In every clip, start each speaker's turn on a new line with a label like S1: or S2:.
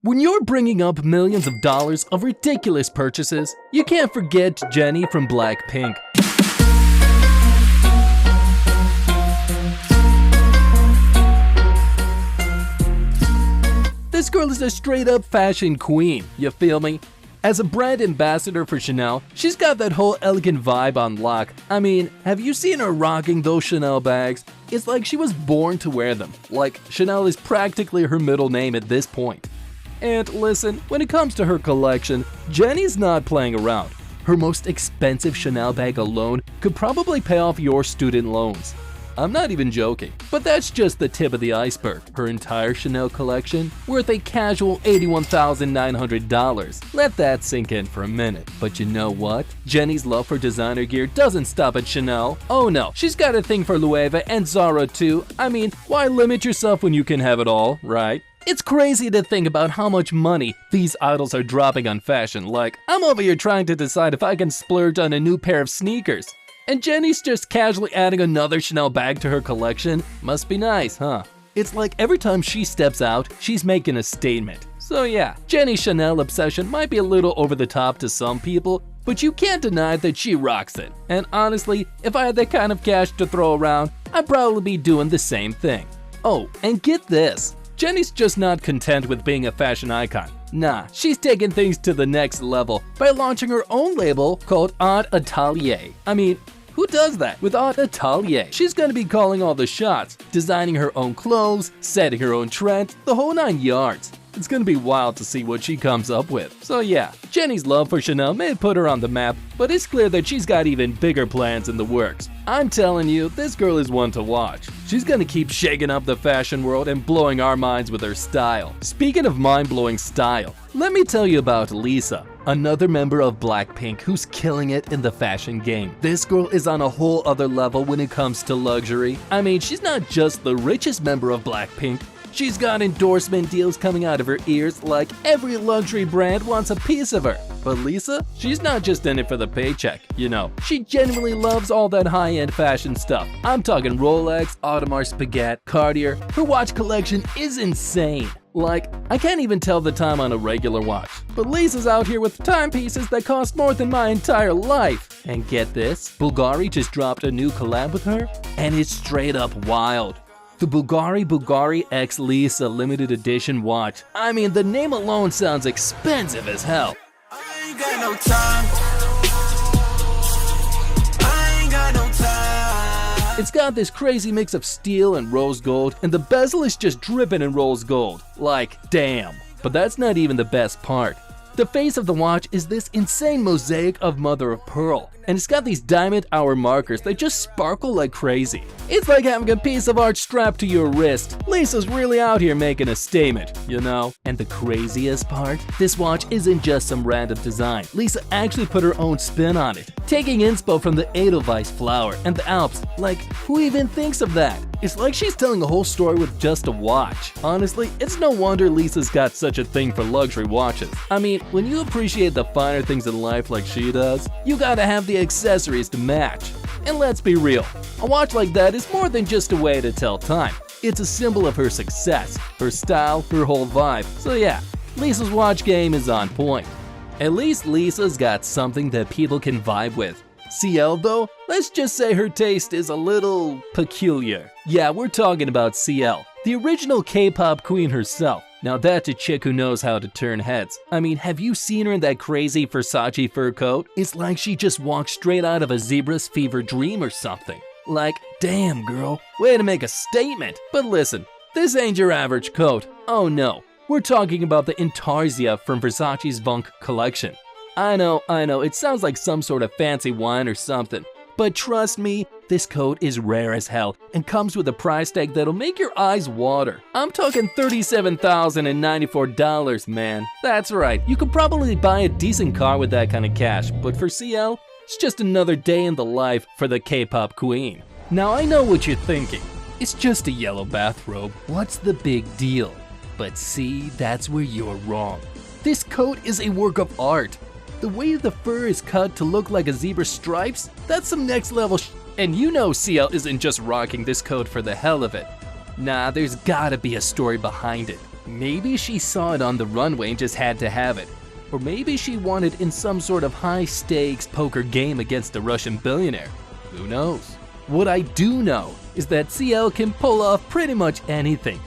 S1: When you're bringing up millions of dollars of ridiculous purchases, you can't forget Jennie from BlackPink. This girl is a straight-up fashion queen, you feel me? As a brand ambassador for Chanel, she's got that whole elegant vibe on lock. I mean, have you seen her rocking those Chanel bags? It's like she was born to wear them. Like, Chanel is practically her middle name at this point. And listen, when it comes to her collection, Jennie's not playing around. Her most expensive Chanel bag alone could probably pay off your student loans. I'm not even joking, but that's just the tip of the iceberg. Her entire Chanel collection, worth a casual $81,900. Let that sink in for a minute. But you know what? Jennie's love for designer gear doesn't stop at Chanel. Oh no, she's got a thing for Loewe and Zara too. I mean, why limit yourself when you can have it all, right? It's crazy to think about how much money these idols are dropping on fashion. Like, I'm over here trying to decide if I can splurge on a new pair of sneakers. And Jennie's just casually adding another Chanel bag to her collection. Must be nice, huh? It's like every time she steps out, she's making a statement. So yeah, Jennie's Chanel obsession might be a little over the top to some people, but you can't deny that she rocks it. And honestly, if I had that kind of cash to throw around, I'd probably be doing the same thing. Oh, and get this. Jennie's just not content with being a fashion icon. Nah, she's taking things to the next level by launching her own label called Haute Atelier. I mean, who does that? With Haute Atelier, she's gonna be calling all the shots, designing her own clothes, setting her own trends, the whole 9 yards. It's gonna be wild to see what she comes up with. So yeah, Jennie's love for Chanel may put her on the map, but it's clear that she's got even bigger plans in the works. I'm telling you, this girl is one to watch. She's gonna keep shaking up the fashion world and blowing our minds with her style. Speaking of mind-blowing style, let me tell you about Lisa, another member of BlackPink who's killing it in the fashion game. This girl is on a whole other level when it comes to luxury. I mean, she's not just the richest member of BlackPink, she's got endorsement deals coming out of her ears like every luxury brand wants a piece of her. But Lisa, she's not just in it for the paycheck, you know. She genuinely loves all that high-end fashion stuff. I'm talking Rolex, Audemars Piguet, Cartier. Her watch collection is insane. Like, I can't even tell the time on a regular watch. But Lisa's out here with timepieces that cost more than my entire life. And get this, Bulgari just dropped a new collab with her, and it's straight up wild. The Bulgari X Lisa limited edition watch. I mean, the name alone sounds expensive as hell.
S2: I ain't got no time. I ain't got no time.
S1: It's got this crazy mix of steel and rose gold, and the bezel is just dripping in rose gold. Like, damn. But that's not even the best part. The face of the watch is this insane mosaic of mother of pearl, and it's got these diamond hour markers that just sparkle like crazy. It's like having a piece of art strapped to your wrist. Lisa's really out here making a statement, you know? And the craziest part? This watch isn't just some random design. Lisa actually put her own spin on it, taking inspo from the Edelweiss flower and the Alps. Like, who even thinks of that? It's like she's telling a whole story with just a watch. Honestly, it's no wonder Lisa's got such a thing for luxury watches. I mean, when you appreciate the finer things in life like she does, you gotta have the accessories to match. And let's be real, a watch like that is more than just a way to tell time. It's a symbol of her success, her style, her whole vibe. So yeah, Lisa's watch game is on point. At least Lisa's got something that people can vibe with. CL though, let's just say her taste is a little peculiar. Yeah, we're talking about CL, the original K-pop queen herself. Now that's a chick who knows how to turn heads. I mean, have you seen her in that crazy Versace fur coat? It's like she just walked straight out of a zebra's fever dream or something. Like, damn girl, way to make a statement. But listen, this ain't your average coat. Oh no, we're talking about the Intarsia from Versace's Vunk collection. I know, it sounds like some sort of fancy wine or something. But trust me, this coat is rare as hell and comes with a price tag that'll make your eyes water. I'm talking $37,094, man. That's right, you could probably buy a decent car with that kind of cash, but for CL, it's just another day in the life for the K-pop queen. Now I know what you're thinking. It's just a yellow bathrobe. What's the big deal? But see, that's where you're wrong. This coat is a work of art. The way the fur is cut to look like a zebra's stripes, that's some next level And you know CL isn't just rocking this coat for the hell of it. Nah, there's gotta be a story behind it. Maybe she saw it on the runway and just had to have it. Or maybe she won it in some sort of high-stakes poker game against a Russian billionaire. Who knows? What I do know is that CL can pull off pretty much anything.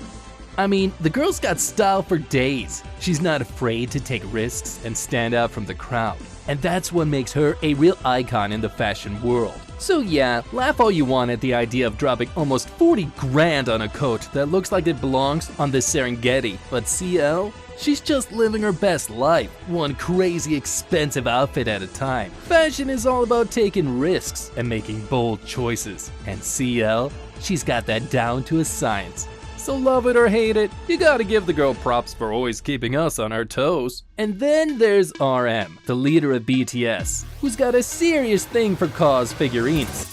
S1: I mean, the girl's got style for days. She's not afraid to take risks and stand out from the crowd. And that's what makes her a real icon in the fashion world. So yeah, laugh all you want at the idea of dropping almost 40 grand on a coat that looks like it belongs on the Serengeti. But CL? She's just living her best life, one crazy expensive outfit at a time. Fashion is all about taking risks and making bold choices. And CL? She's got that down to a science. So love it or hate it, you gotta give the girl props for always keeping us on our toes. And then there's RM, the leader of BTS, who's got a serious thing for KOZ figurines.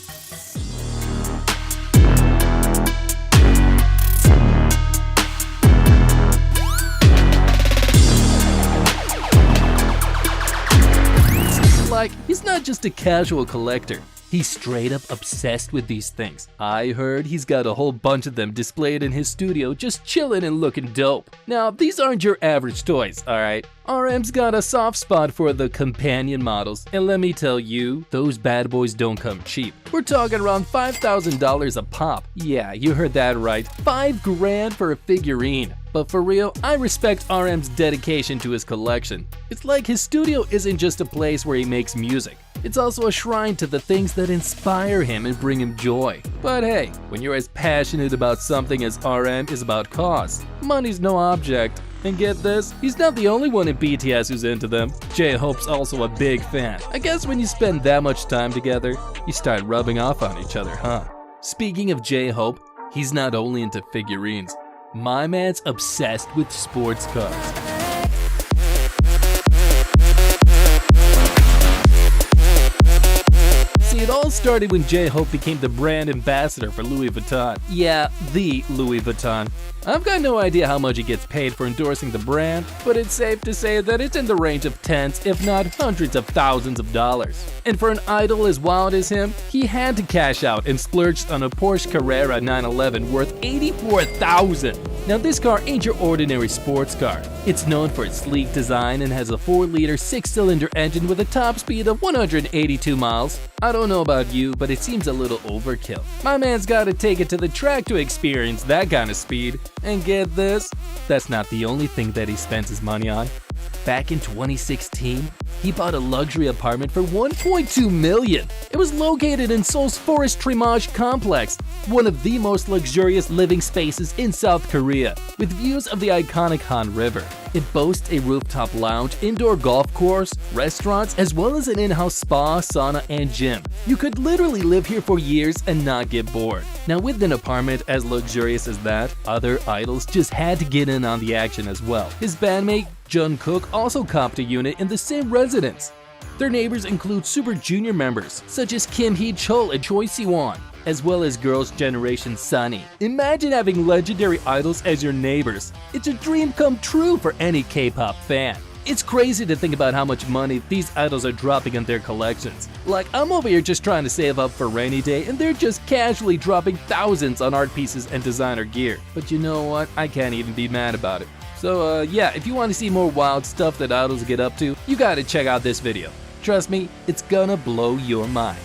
S1: Like, he's not just a casual collector. He's straight up obsessed with these things. I heard he's got a whole bunch of them displayed in his studio just chilling and looking dope. Now, these aren't your average toys, alright? RM's got a soft spot for the companion models, and let me tell you, those bad boys don't come cheap. We're talking around $5,000 a pop. Yeah, you heard that right. 5 grand for a figurine. But for real, I respect RM's dedication to his collection. It's like his studio isn't just a place where he makes music. It's also a shrine to the things that inspire him and bring him joy. But hey, when you're as passionate about something as RM is about KOZ, money's no object. And get this, he's not the only one in BTS who's into them. J-Hope's also a big fan. I guess when you spend that much time together, you start rubbing off on each other, huh? Speaking of J-Hope, he's not only into figurines. My man's obsessed with sports cars. See, it all started when J-Hope became the brand ambassador for Louis Vuitton. Yeah, the Louis Vuitton. I've got no idea how much he gets paid for endorsing the brand, but it's safe to say that it's in the range of tens, if not hundreds of thousands of dollars. And for an idol as wild as him, he had to cash out and splurged on a Porsche Carrera 911 worth $84,000. Now this car ain't your ordinary sports car. It's known for its sleek design and has a 4-liter 6-cylinder engine with a top speed of 182 miles. I don't know about you, but it seems a little overkill. My man's gotta take it to the track to experience that kind of speed. And get this, that's not the only thing that he spends his money on. Back in 2016, he bought a luxury apartment for $1.2 million. It was located in Seoul's Forest Trimage complex, one of the most luxurious living spaces in South Korea, with views of the iconic Han River. It boasts a rooftop lounge, indoor golf course, restaurants, as well as an in-house spa, sauna, and gym. You could literally live here for years and not get bored. Now with an apartment as luxurious as that, other idols just had to get in on the action as well. His bandmate, Jungkook, also copped a unit in the same residence. Their neighbors include Super Junior members such as Kim Hee-chul and Choi Siwon, as well as Girls' Generation Sunny. Imagine having legendary idols as your neighbors. It's a dream come true for any K-pop fan. It's crazy to think about how much money these idols are dropping in their collections. Like, I'm over here just trying to save up for rainy day and they're just casually dropping thousands on art pieces and designer gear. But you know what? I can't even be mad about it. So yeah, if you want to see more wild stuff that idols get up to, you gotta check out this video. Trust me, it's gonna blow your mind.